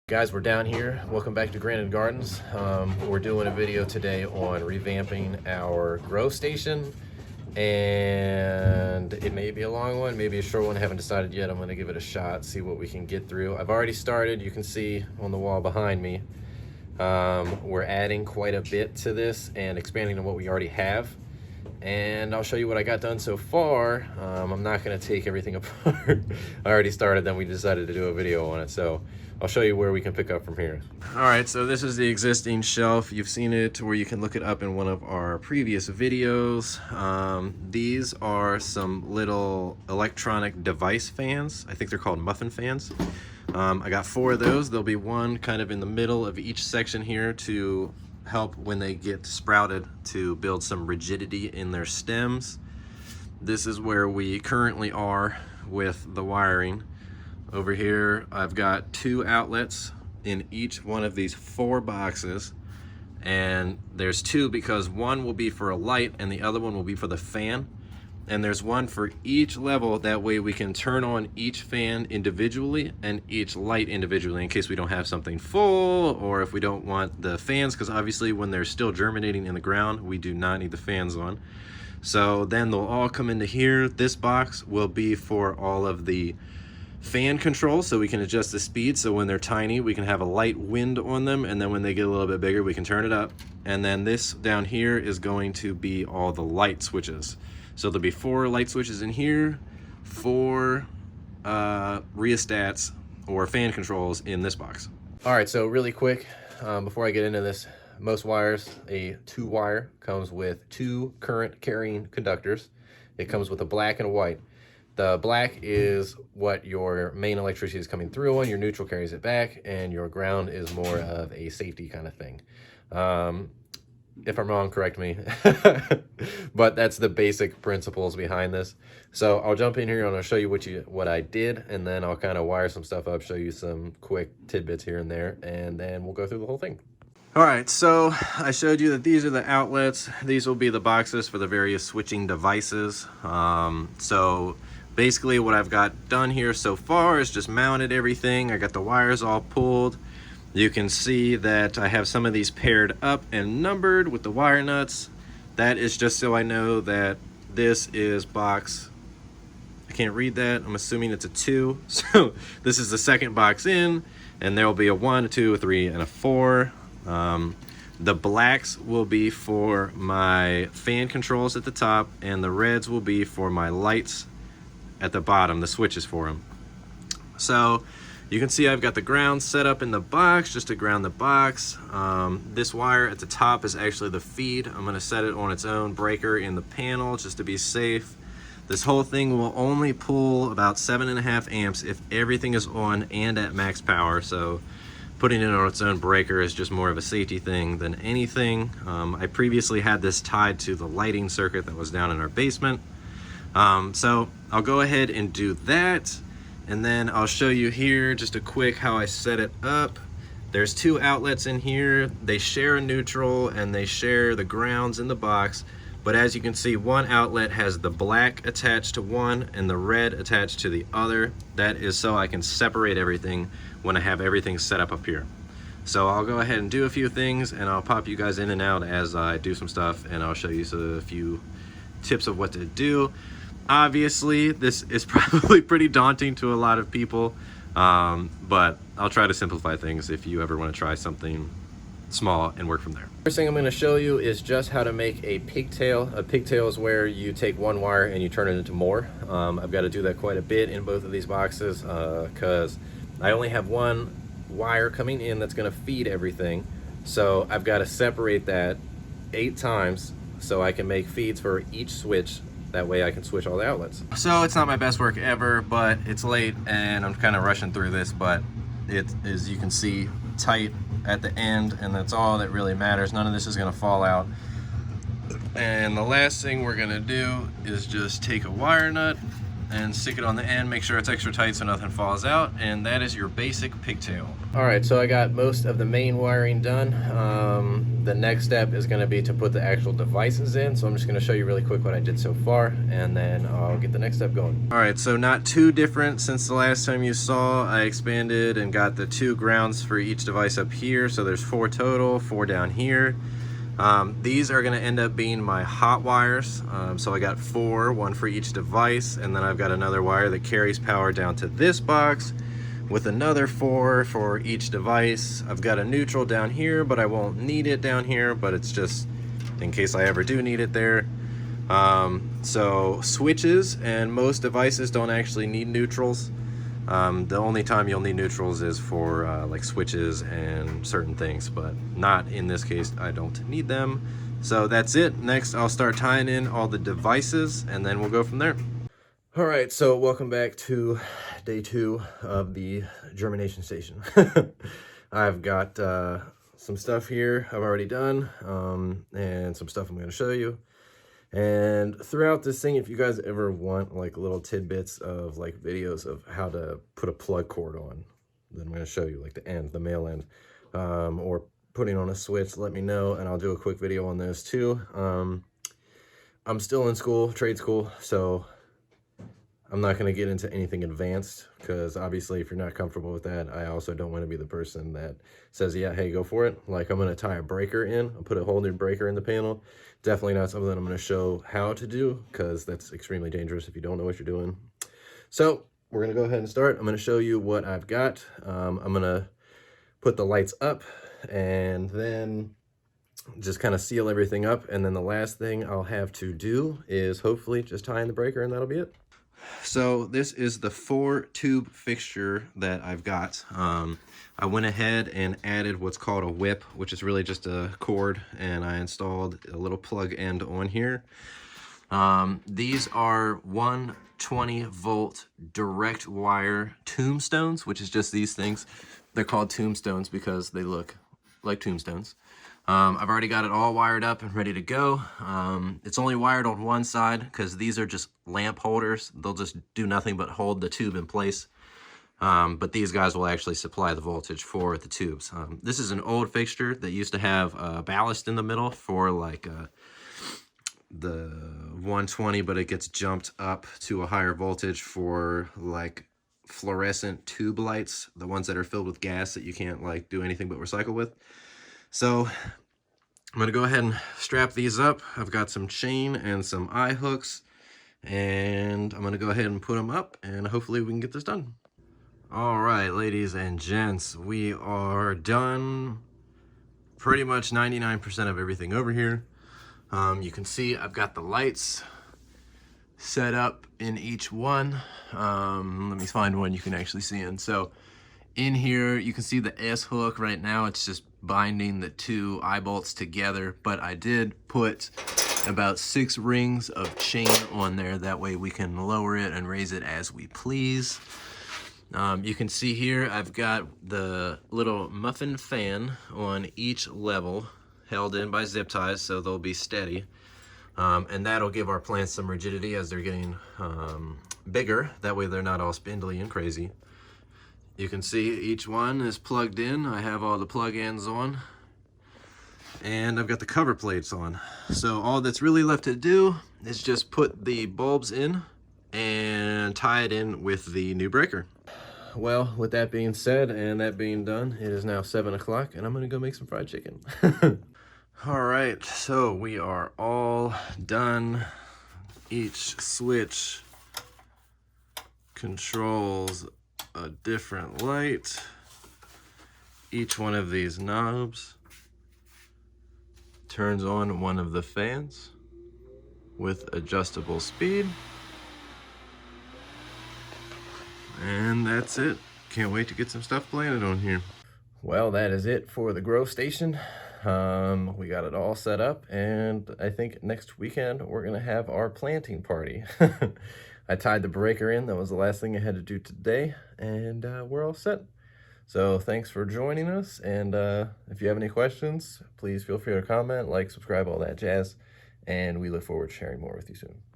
Guys, we're down here. Welcome back to Granted Gardens. We're doing a video today on revamping our grow station, and it may be a long one, maybe a short one. I haven't decided yet. I'm going to give it a shot, see what we can get through. I've already started. You can see on the wall behind me. We're adding quite a bit to this and expanding on what we already have. And I'll show you what I got done so far. I'm not going to take everything apart. I already started, then we decided to do a video on it. So I'll show you where we can pick up from here. All right, so this is the existing shelf. You've seen it, or you can look it up in one of our previous videos. These are some little electronic device fans. I think they're called muffin fans. I got 4 of those. There'll be one kind of in the middle of each section here to help when they get sprouted to build some rigidity in their stems. This is where we currently are with the wiring. Over here I've got 2 outlets in each one of these 4 boxes, and there's 2 because one will be for a light and the other one will be for the fan, and there's one for each level. That way we can turn on each fan individually and each light individually in case we don't have something full, or if we don't want the fans, because obviously when they're still germinating in the ground we do not need the fans on. So then they'll all come into here. This box will be for all of the fan control, so we can adjust the speed, so when they're tiny we can have a light wind on them, and then when they get a little bit bigger we can turn it up. And then this down here is going to be all the light switches. So there'll be 4 light switches in here, 4 rheostats or fan controls in this box. All right, so really quick, before I get into this, most wires, a 2-wire comes with 2 current carrying conductors. It comes with a black and a white. The black is what your main electricity is coming through on, your neutral carries it back, and your ground is more of a safety kind of thing. If I'm wrong, correct me. But that's the basic principles behind this. So I'll jump in here and I'll show you what I did, and then I'll kind of wire some stuff up, show you some quick tidbits here and there, and then we'll go through the whole thing. All right, so I showed you that these are the outlets. These will be the boxes for the various switching devices. So basically what I've got done here so far is just mounted everything. I got the wires all pulled. You can see that I have some of these paired up and numbered with the wire nuts. That is just so I know that this is box, I can't read that, I'm assuming it's a 2. So this is the second box in, and there will be a 1, a 2, a 3, and a 4. The blacks will be for my fan controls at the top, and the reds will be for my lights at the bottom, the switches for them. So you can see I've got the ground set up in the box just to ground the box. This wire at the top is actually the feed. I'm going to set it on its own breaker in the panel just to be safe. This whole thing will only pull about 7.5 amps if everything is on and at max power. So putting it on its own breaker is just more of a safety thing than anything. I previously had this tied to the lighting circuit that was down in our basement. So I'll go ahead and do that, and then I'll show you here just a quick how I set it up. There's 2 outlets in here. They share a neutral and they share the grounds in the box, but as you can see, one outlet has the black attached to one and the red attached to the other. That is so I can separate everything when I have everything set up here. So I'll go ahead and do a few things, and I'll pop you guys in and out as I do some stuff, and I'll show you a few tips of what to do. Obviously, this is probably pretty daunting to a lot of people, but I'll try to simplify things if you ever want to try something small and work from there. First thing I'm going to show you is just how to make a pigtail. A pigtail is where you take 1 wire and you turn it into more. I've got to do that quite a bit in both of these boxes because I only have 1 wire coming in that's going to feed everything. So I've got to separate that 8 times so I can make feeds for each switch. That way I can switch all the outlets. So it's not my best work ever, but it's late and I'm kind of rushing through this, but it is, you can see, tight at the end, and that's all that really matters. None of this is going to fall out. And the last thing we're going to do is just take a wire nut and stick it on the end. Make sure it's extra tight so nothing falls out, and that is your basic pigtail. All right, so I got most of the main wiring done. The next step is going to be to put the actual devices in, so I'm just going to show you really quick what I did so far, and then I'll get the next step going. All right, so not too different since the last time you saw. I expanded and got the 2 grounds for each device up here, so there's 4 total, 4 down here. These are going to end up being my hot wires, so I got 4, 1 for each device, and then I've got another wire that carries power down to this box with another 4 for each device. I've got a neutral down here, but I won't need it down here, but it's just in case I ever do need it there. So switches and most devices don't actually need neutrals. The only time you'll need neutrals is for like switches and certain things, but not in this case. I don't need them. So that's it. Next, I'll start tying in all the devices, and then we'll go from there. All right, so welcome back to day 2 of the Germination Station. I've got some stuff here I've already done, and some stuff I'm going to show you. And throughout this thing, if you guys ever want like little tidbits of like videos of how to put a plug cord on, then I'm going to show you like the end, the male end, or putting on a switch, let me know, and I'll do a quick video on those too. I'm still in school, trade school, so I'm not going to get into anything advanced, because obviously if you're not comfortable with that, I also don't want to be the person that says, yeah, hey, go for it. Like, I'm going to tie a breaker in, I'll put a whole new breaker in the panel. Definitely not something that I'm going to show how to do, because that's extremely dangerous if you don't know what you're doing. So we're going to go ahead and start. I'm going to show you what I've got. I'm going to put the lights up and then just kind of seal everything up. And then the last thing I'll have to do is hopefully just tie in the breaker, and that'll be it. So this is the 4-tube fixture that I've got. I went ahead and added what's called a whip, which is really just a cord, and I installed a little plug end on here. These are 120 volt direct wire tombstones, which is just these things. They're called tombstones because they look like tombstones. I've already got it all wired up and ready to go. It's only wired on one side because these are just lamp holders. They'll just do nothing but hold the tube in place. But these guys will actually supply the voltage for the tubes. This is an old fixture that used to have ballast in the middle for like the 120, but it gets jumped up to a higher voltage for like fluorescent tube lights, the ones that are filled with gas that you can't like do anything but recycle with. So I'm going to go ahead and strap these up. I've got some chain and some eye hooks, and I'm going to go ahead and put them up, and hopefully we can get this done. All right, ladies and gents, we are done. Pretty much 99% of everything over here. You can see I've got the lights set up in each one. Let me find one you can actually see in. So in here, you can see the S hook right now. It's just binding the 2 eye bolts together, but I did put about 6 rings of chain on there. That way we can lower it and raise it as we please. You can see here, I've got the little muffin fan on each level held in by zip ties, so they'll be steady. And that'll give our plants some rigidity as they're getting bigger. That way they're not all spindly and crazy. You can see each one is plugged in. I have all the plug ends on, and I've got the cover plates on. So all that's really left to do is just put the bulbs in and tie it in with the new breaker. Well, with that being said and that being done, it is now 7 o'clock, and I'm gonna go make some fried chicken. All right, so we are all done. Each switch controls a different light. Each one of these knobs turns on one of the fans with adjustable speed. And that's it. Can't wait to get some stuff planted on here. Well, that is it for the grow station. We got it all set up, and I think next weekend we're gonna have our planting party. I tied the breaker in. That was the last thing I had to do today, and we're all set. So thanks for joining us, and if you have any questions, please feel free to comment, like, subscribe, all that jazz, and we look forward to sharing more with you soon.